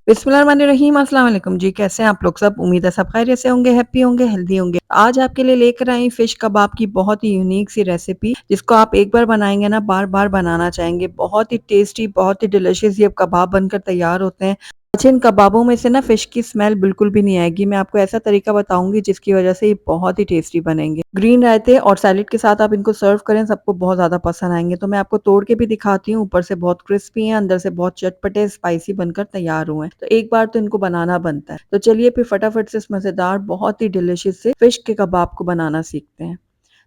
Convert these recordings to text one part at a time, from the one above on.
बिस्मिल्लाहिर्रहमानिर्रहीम अस्सलाम वालेकुम जी, कैसे हैं आप लोग सब? उम्मीद है सब खैरियत से होंगे, हैप्पी होंगे, हेल्दी होंगे। आज आपके लिए लेकर आई फिश कबाब की बहुत ही यूनिक सी रेसिपी, जिसको आप एक बार बनाएँगे ना बार-बार बनाना चाहेंगे। बहुत ही टेस्टी, बहुत ही डिलिशियस ये कबाब बनकर तैयार होते हैं। अच्छा, इन कबाबों में से ना फिश की स्मेल बिल्कुल भी नहीं आएगी। मैं आपको ऐसा तरीका बताऊँगी जिसकी वजह से ये बहुत ही टेस्टी बनेंगे। ग्रीन रायते और सैलेड के साथ आप इनको सर्व करें, सबको बहुत ज़्यादा पसंद आएँगे। तो मैं आपको तोड़ के भी दिखाती हूँ, ऊपर से बहुत क्रिस्पी हैं, अंदर से बहुत चटपटे स्पाइसी बनकर तैयार हुए हैं। तो एक बार तो इनको बनाना बनता है। तो चलिए फिर फटाफट से इस मज़ेदार बहुत ही डिलिशियस से फिश के कबाब को बनाना सीखते हैं।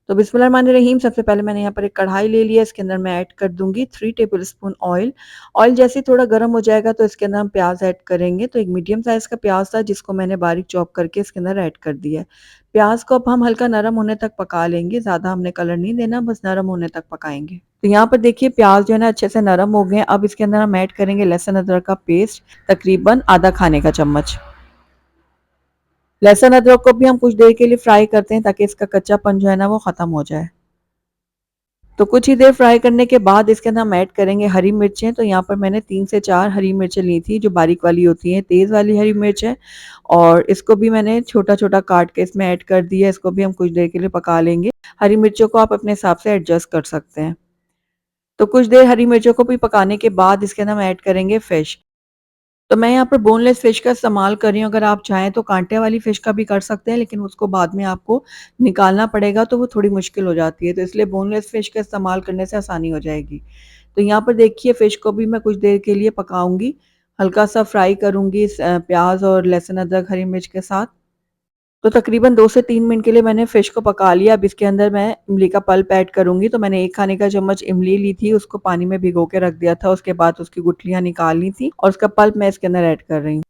तो बिस्मिल्लाहिर्रहमानिर्रहीम, सबसे पहले मैंने यहाँ पर एक कढ़ाई ले लिया, इसके अंदर मैं ऐड कर दूँगी 3 टेबलस्पून ऑयल। ऑयल जैसे ही थोड़ा गरम हो जाएगा तो इसके अंदर हम प्याज़ ऐड करेंगे। तो एक मीडियम साइज़ का प्याज़ था जिसको मैंने बारीक चॉप करके इसके अंदर ऐड कर दिया है। प्याज़ को अब हम हल्का नरम होने तक पका लेंगे, ज़्यादा हमने कलर नहीं देना, बस नरम होने तक पकाएँगे। तो यहाँ पर देखिए प्याज़ जो है ना अच्छे से नरम हो गए हैं। अब इसके अंदर हम ऐड करेंगे लहसुन अदरक का पेस्ट, तकरीबन आधा खाने का चम्मच। लहसुन अदरक को भी हम कुछ देर के लिए फ्राई करते हैं ताकि इसका कच्चापन जो है ना वो ख़त्म हो जाए। तो कुछ ही देर फ्राई करने के बाद इसके अंदर हम ऐड करेंगे हरी मिर्चें। तो यहाँ पर मैंने 3 से 4 हरी मिर्चें ली थी, जो बारीक वाली होती हैं, तेज़ वाली हरी मिर्च है। और इसको भी मैंने छोटा-छोटा काट के इसमें ऐड कर दिया। इसको भी हम कुछ देर के लिए पका लेंगे। हरी मिर्चों को आप अपने हिसाब से एडजस्ट कर सकते हैं। तो कुछ देर हरी मिर्चों को भी पकाने के बाद इसके अंदर हम ऐड करेंगे फिश। तो मैं यहाँ पर बोनलेस फ़िश का इस्तेमाल कर रही हूँ, अगर आप चाहें तो काँटे वाली फ़िश का भी कर सकते हैं, लेकिन उसको बाद में आपको निकालना पड़ेगा तो वो थोड़ी मुश्किल हो जाती है, तो इसलिए बोनलेस फ़िश का इस्तेमाल करने से आसानी हो जाएगी। तो यहाँ पर देखिए फ़िश को भी मैं कुछ देर के लिए पकाऊँगी, हल्का-सा फ्राई करूँगी प्याज़ और लहसुन, अदरक, हरी मिर्च के साथ। तो तकरीबन 2 से 3 मिनट के लिए मैंने फ़िश को पका लिया। अब इसके अंदर मैं इमली का पल्प ऐड करूँगी। तो मैंने 1 खाने का चम्मच इमली ली थी, उसको पानी में भिगो के रख दिया था, उसके बाद उसकी गुठलियाँ निकाल ली थी और उसका पल्प मैं इसके अंदर ऐड कर रही हूँ।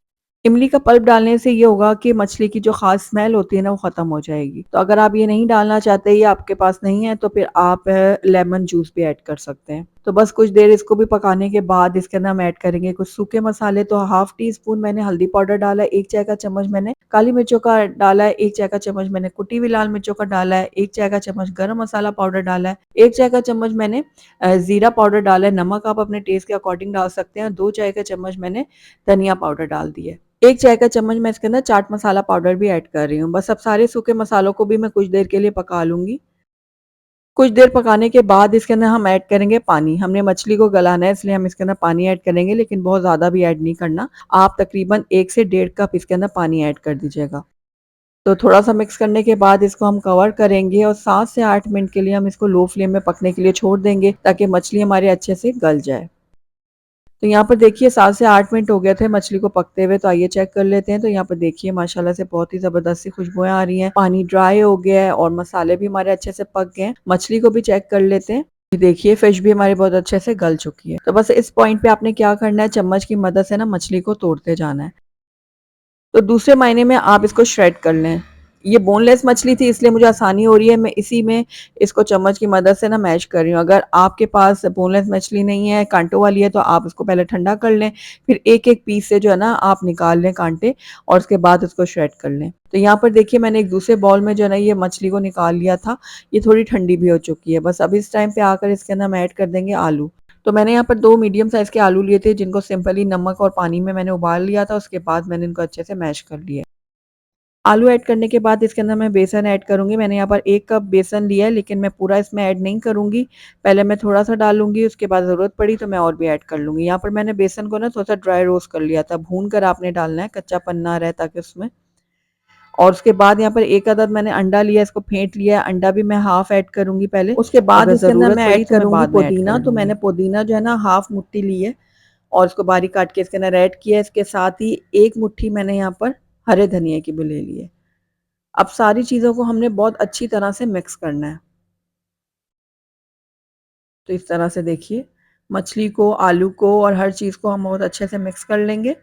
इमली का पल्प डालने से ये होगा कि मछली की जो ख़ास स्मेल होती है ना, वो ख़त्म हो जाएगी। तो अगर आप ये नहीं डालना चाहते या आपके पास नहीं है, तो फिर आप लेमन जूस भी ऐड कर सकते हैं। तो बस कुछ देर इसको भी पकाने के बाद इसके अंदर हम ऐड करेंगे कुछ सूखे मसाले। तो हाफ़ टी स्पून मैंने हल्दी पाउडर डाला है, 1 चाय का चम्मच मैंने काली मिर्चों का डाला है, 1 चाय का चम्मच मैंने कुटी हुई लाल मिर्चों का डाला है, 1 चाय का चम्मच गरम मसाला पाउडर डाला है, 1 चाय का चम्मच मैंने ज़ीरा पाउडर डाला है, नमक आप अपने टेस्ट के अकॉर्डिंग डाल सकते हैं, 2 चाय का चम्मच मैंने धनिया पाउडर डाल दिया है। 1 चाय का चम्मच मैं इसके अंदर चाट मसाला पाउडर भी ऐड कर रही हूँ। बस अब सारे सूखे मसालों को भी मैं कुछ देर के लिए पका लूँगी। कुछ देर पकाने के बाद इसके अंदर हम ऐड करेंगे पानी। हमने मछली को गलाना है, इसलिए हम इसके अंदर पानी ऐड करेंगे, लेकिन बहुत ज़्यादा भी ऐड नहीं करना। आप तकरीबन 1 से डेढ़ कप इसके अंदर पानी ऐड कर दीजिएगा। तो थोड़ा-सा मिक्स करने के बाद इसको हम कवर करेंगे और 7 से 8 मिनट के लिए हम इसको लो फ्लेम में पकने के लिए छोड़ देंगे, ताकि मछली हमारी अच्छे से गल जाए। तो यहाँ पर देखिए 7 से 8 मिनट हो गए थे मछली को पकते हुए, तो आइए चेक कर लेते हैं। तो यहाँ पर देखिए माशाल्लाह से बहुत ही ज़बरदस्त सी खुशबुएँ आ रही हैं, पानी ड्राई हो गया है और मसाले भी हमारे अच्छे से पक गए हैं। मछली को भी चेक कर लेते हैं। ये देखिए फिश भी हमारी बहुत अच्छे से गल चुकी है। तो बस इस पॉइंट पे आपने क्या करना है, चम्मच की मदद से ना मछली को तोड़ते जाना है। तो दूसरे मायने में आप इसको श्रेड कर लें। ये बोनलेस मछली थी, इसलिए मुझे आसानी हो रही है, मैं इसी में इसको चम्मच की मदद से ना मैश कर रही हूँ। अगर आपके पास बोनलेस मछली नहीं है, काँटों वाली है, तो आप उसको पहले ठंडा कर लें, फिर एक-एक पीस से जो है ना आप निकाल लें काँटे और उसके बाद उसको श्रेड कर लें। तो यहाँ पर देखिए मैंने एक दूसरे बाउल में जो है ना ये मछली को निकाल लिया था, ये थोड़ी ठंडी भी हो चुकी है। बस अब इस टाइम पे आकर इसके अंदर हम ऐड कर देंगे आलू। तो मैंने यहाँ पर 2 मीडियम साइज़ के आलू लिए थे, जिनको सिंपली नमक और पानी में मैंने उबाल लिया था, उसके बाद मैंने इनको अच्छे से मैश कर लिया। आलू ऐड करने के बाद इसके अंदर मैं बेसन ऐड करूँगी। मैंने यहाँ पर 1 कप बेसन लिया है, लेकिन मैं पूरा इसमें ऐड नहीं करूँगी। पहले मैं थोड़ा-सा डालूँगी, उसके बाद ज़रूरत पड़ी तो मैं और भी ऐड कर लूँगी। यहाँ पर मैंने बेसन को ना थोड़ा-सा ड्राई रोस्ट कर लिया था, भून कर आपने डालना है, कच्चापन ना रहे ताकि उसमें। और उसके बाद यहाँ पर 1 अदद मैंने अंडा लिया है, इसको फेंट लिया है, अंडा भी मैं हाफ़ ऐड करूँगी पहले। उसके बाद अगर इसके अंदर ज़रूरत मैं पड़ी ऐड तो मैं करूँगी बाद में ऐड कर पुदीना। तो लूँगी। मैंने पुदीना जो है ना हाफ़ मुट्ठी ली है और इसको बारीक काट के इसके अंदर ऐड किया है। इसके साथ ही 1 मुट्ठी मैंने यहाँ पर हरे धनिये की भी ले ली है। अब सारी चीज़ों को हमने बहुत अच्छी तरह से मिक्स करना है। तो इस तरह से देखिए मछली को, आलू को और हर चीज़ को हम बहुत अच्छे से मिक्स कर लेंगे।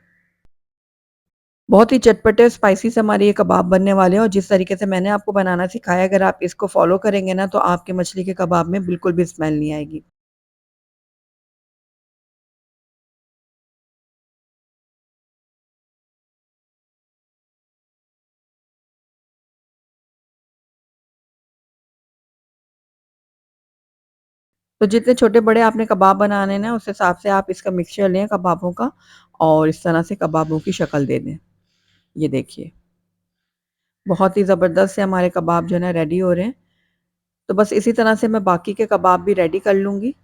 बहुत ही चटपटे और स्पाइसी से हमारे ये कबाब बनने वाले हैं और जिस तरीके से मैंने आपको बनाना सिखाया, अगर आप इसको फ़ॉलो करेंगे ना, तो आपके मछली के कबाब में बिल्कुल भी स्मेल नहीं आएगी। तो जितने छोटे-बड़े आपने कबाब बनाने हैं ना, उस हिसाब से आप इसका मिक्सचर लें कबाबों का और इस तरह से कबाबों की शक्ल दे दें। ये देखिए, बहुत ही ज़बरदस्त से हमारे कबाब जो है ना रेडी हो रहे हैं। तो बस इसी तरह से मैं बाकी के कबाब भी रेडी कर लूँगी।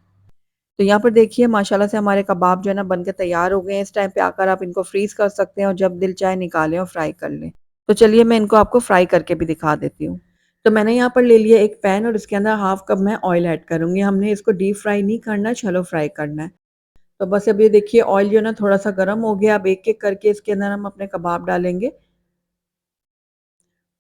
तो यहाँ पर देखिए माशाल्लाह से हमारे कबाब जो है ना बन के तैयार हो गए हैं। इस टाइम पे आकर आप इनको फ्रीज़ कर सकते हैं और जब दिल चाहे निकालें और फ्राई कर लें। तो चलिए मैं इनको आपको फ्राई करके भी दिखा देती हूँ। तो मैंने यहाँ पर ले लिया एक पैन और इसके अंदर हाफ कप मैं ऑयल ऐड करूँगी। हमने इसको डीप फ्राई नहीं करना, शैलो फ्राई करना है। तो बस अब ये देखिए ऑयल जो है ना थोड़ा-सा गरम हो गया। अब एक-एक करके इसके अंदर हम अपने कबाब डालेंगे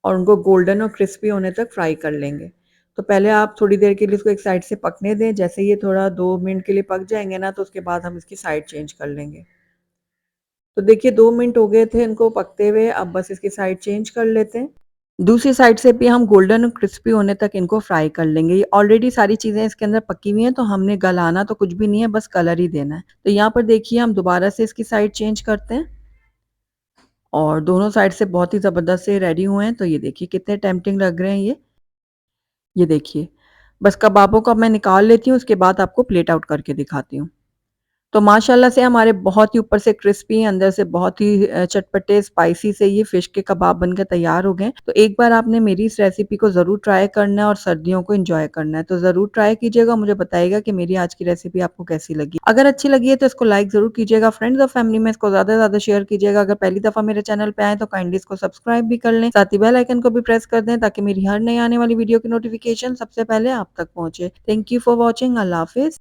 और उनको गोल्डन और क्रिस्पी होने तक फ्राई कर लेंगे। तो पहले आप थोड़ी देर के लिए इसको एक साइड से पकने दें। जैसे ये थोड़ा 2 मिनट के लिए पक जाएँगे ना तो उसके बाद हम इसकी साइड चेंज कर लेंगे। तो देखिए 2 मिनट हो गए थे इनको पकते हुए, अब बस इसकी साइड चेंज कर लेते हैं। दूसरी साइड से भी हम गोल्डन और क्रिस्पी होने तक इनको फ्राई कर लेंगे। ये ऑलरेडी सारी चीज़ें इसके अंदर पकी हुई हैं तो हमने गलाना तो कुछ भी नहीं है, बस कलर ही देना है। तो यहाँ पर देखिए हम दोबारा से इसकी साइड चेंज करते हैं और दोनों साइड से बहुत ही ज़बरदस्त से रेडी हुए हैं। तो ये देखिए कितने टेम्प्टिंग लग रहे हैं ये। ये देखिए, बस कबाबों को अब मैं निकाल लेती हूँ, उसके बाद आपको प्लेट आउट करके दिखाती हूँ। तो माशाल्लाह से हमारे बहुत ही ऊपर से क्रिस्पी अंदर से बहुत ही चटपटे स्पाइसी से ये फिश के कबाब बनकर तैयार हो गए। तो एक बार आपने मेरी इस रेसिपी को ज़रूर ट्राई करना है और सर्दियों को एन्जॉय करना है। तो ज़रूर ट्राई कीजिएगा, मुझे बताइएगा कि मेरी आज की रेसिपी आपको कैसी लगी। अगर अच्छी लगी है तो इसको लाइक ज़रूर कीजिएगा, फ्रेंड्स और फैमिली में इसको ज़्यादा से ज़्यादा शेयर कीजिएगा। अगर पहली दफ़ा मेरे चैनल पे आएँ तो काइंडली इसको सब्सक्राइब भी कर लें, साथ ही बेल आइकन को भी प्रेस कर दें ताकि मेरी हर नई आने वाली वीडियो की नोटिफिकेशन सबसे पहले आप तक पहुँचे। Thank you for watching. अल्लाह हाफ़िज़।